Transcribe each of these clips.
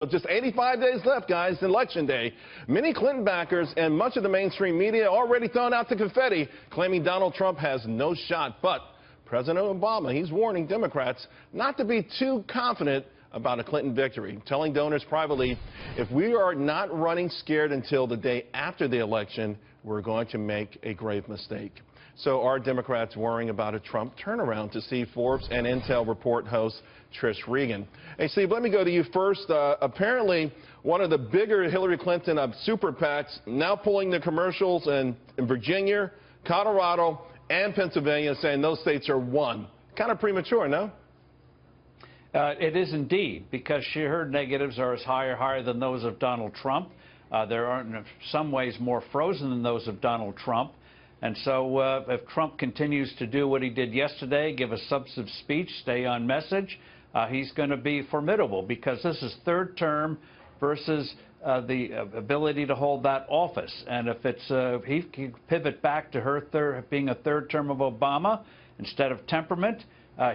Just 85 days left, guys, Election Day. Many Clinton backers and much of the mainstream media already throwing out the confetti, claiming Donald Trump has no shot. But President Obama, he's warning Democrats not to be too confident about a Clinton victory, telling donors privately, if we are not running scared until the day after the election, we're going to make a grave mistake. So are Democrats worrying about a Trump turnaround? To see Forbes and Intel report host Trish Regan. Hey, Steve, let me go to you first. Apparently, one of the bigger Hillary Clinton super PACs now pulling the commercials in Virginia, Colorado, and Pennsylvania, saying those states are won. Kind of premature, no? It is indeed, because her negatives are as higher than those of Donald Trump. There are in some ways more frozen than those of Donald Trump. And so if Trump continues to do what he did yesterday, give a substantive speech, stay on message, he's going to be formidable, because this is third term versus the ability to hold that office. And if it's he can pivot back to her being a third term of Obama instead of temperament,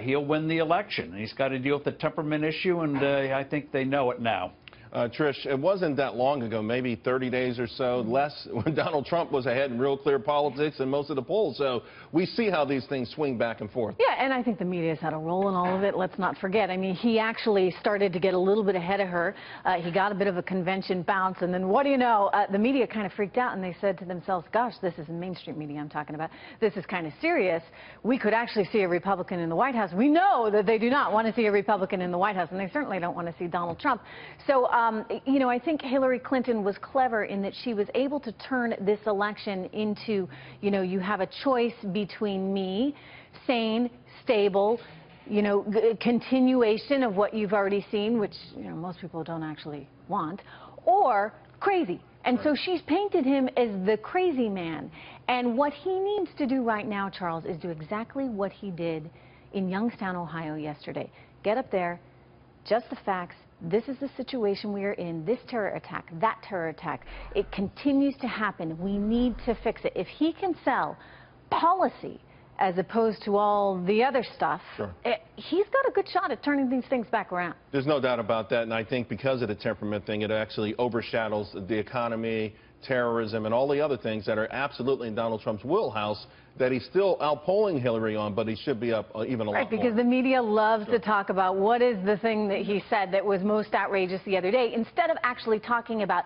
he'll win the election. He's got to deal with the temperament issue, and I think they know it now. Trish, it wasn't that long ago, maybe 30 days or so less, when Donald Trump was ahead in real clear politics in most of the polls. So we see how these things swing back and forth. Yeah, and I think the media's had a role in all of it. Let's not forget. I mean, he actually started to get a little bit ahead of her. He got a bit of a convention bounce, and then what do you know? The media kind of freaked out, and they said to themselves, gosh, this is mainstream media I'm talking about. This is kind of serious. We could actually see a Republican in the White House. We know that they do not want to see a Republican in the White House, and they certainly don't want to see Donald Trump. So, you know, I think Hillary Clinton was clever in that she was able to turn this election into, you know, you have a choice between me, sane, stable, you know, continuation of what you've already seen, which, you know, most people don't actually want, or crazy. And so she's painted him as the crazy man. And what he needs to do right now, Charles, is do exactly what he did in Youngstown, Ohio yesterday. Get up there, just the facts. This is the situation we are in, this terror attack, that terror attack. It continues to happen. We need to fix it. If he can sell policy as opposed to all the other stuff, sure, he's got a good shot at turning these things back around. There's no doubt about that, and I think because of the temperament thing, it actually overshadows the economy, terrorism, and all the other things that are absolutely in Donald Trump's wheelhouse that he's still outpolling Hillary on, but he should be up even a lot more. Right, because the media loves to talk about what is the thing that he said that was most outrageous the other day, instead of actually talking about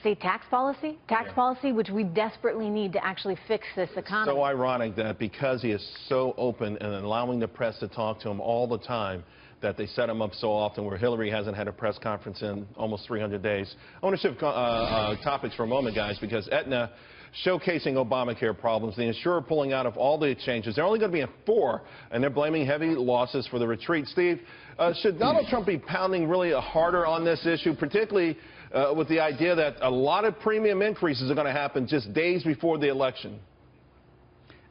state tax policy, which we desperately need to actually fix this economy. So ironic that because he is so open and allowing the press to talk to him all the time, that they set him up so often, where Hillary hasn't had a press conference in almost 300 days. I want to shift topics for a moment, guys, because Aetna showcasing Obamacare problems, the insurer pulling out of all the exchanges. They're only going to be in 4, and they're blaming heavy losses for the retreat. Steve, should Donald Trump be pounding really harder on this issue, particularly with the idea that a lot of premium increases are going to happen just days before the election?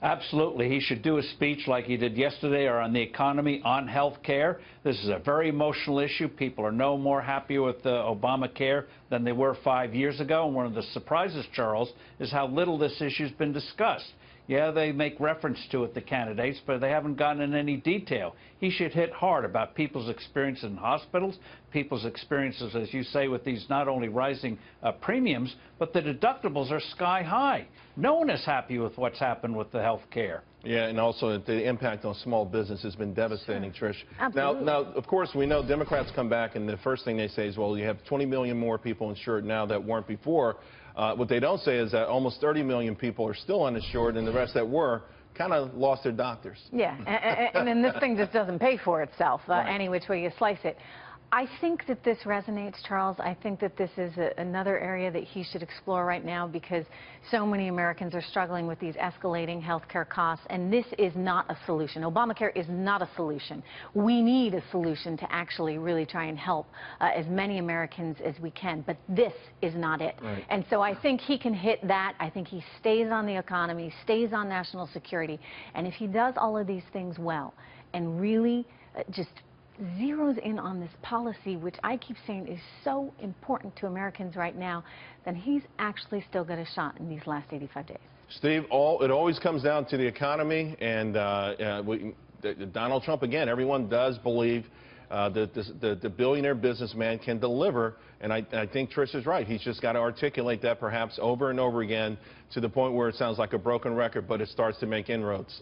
Absolutely. He should do a speech like he did yesterday, or on the economy, on health care. This is a very emotional issue. People are no more happy with Obamacare than they were 5 years ago. And one of the surprises, Charles, is how little this issue's been discussed. Yeah, they make reference to it, the candidates, but they haven't gotten in any detail. He should hit hard about people's experiences in hospitals, people's experiences, as you say, with these not only rising premiums, but the deductibles are sky high. No one is happy with what's happened with the health care. Yeah, and also the impact on small business has been devastating, Sure. Trish. Absolutely. Now, of course, we know Democrats come back, and the first thing they say is, well, you have 20 million more people insured now that weren't before. What they don't say is that almost 30 million people are still uninsured, and the rest that were kind of lost their doctors. Yeah, and then this thing just doesn't pay for itself, any which way you slice it. I think that this resonates, Charles. I think that this is another area that he should explore right now, because so many Americans are struggling with these escalating health care costs, and this is not a solution. Obamacare is not a solution. We need a solution to actually really try and help as many Americans as we can, but this is not it. Right. And so I think he can hit that. I think he stays on the economy, stays on national security, and if he does all of these things well and really just zeroes in on this policy, which I keep saying is so important to Americans right now, then he's actually still got a shot in these last 85 days. Steve, it always comes down to the economy, and Donald Trump, again, everyone does believe the billionaire businessman can deliver, and I think Trish is right. He's just got to articulate that perhaps over and over again to the point where it sounds like a broken record, but it starts to make inroads.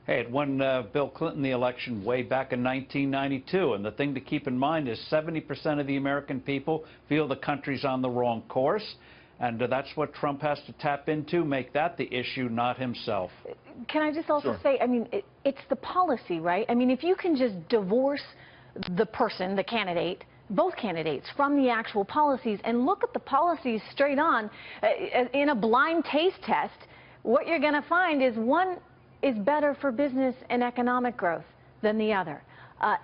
Hey, it won Bill Clinton the election way back in 1992, and the thing to keep in mind is 70% of the American people feel the country's on the wrong course, and that's what Trump has to tap into, make that the issue, not himself. Can I just also say, I mean, it's the policy, right? I mean, if you can just divorce the person, the candidate, both candidates, from the actual policies and look at the policies straight on in a blind taste test, what you're going to find is one is better for business and economic growth than the other.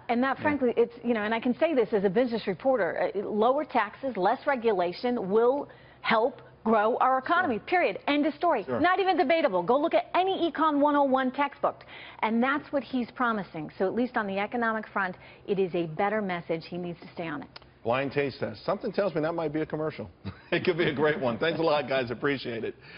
And that, frankly, it's, you know, and I can say this as a business reporter, lower taxes, less regulation will help grow our economy, period. End of story. Not even debatable. Go look at any Econ 101 textbook. And that's what he's promising. So at least on the economic front, it is a better message. He needs to stay on it. Blind taste test. Something tells me that might be a commercial. It could be a great one. Thanks a lot, guys. Appreciate it.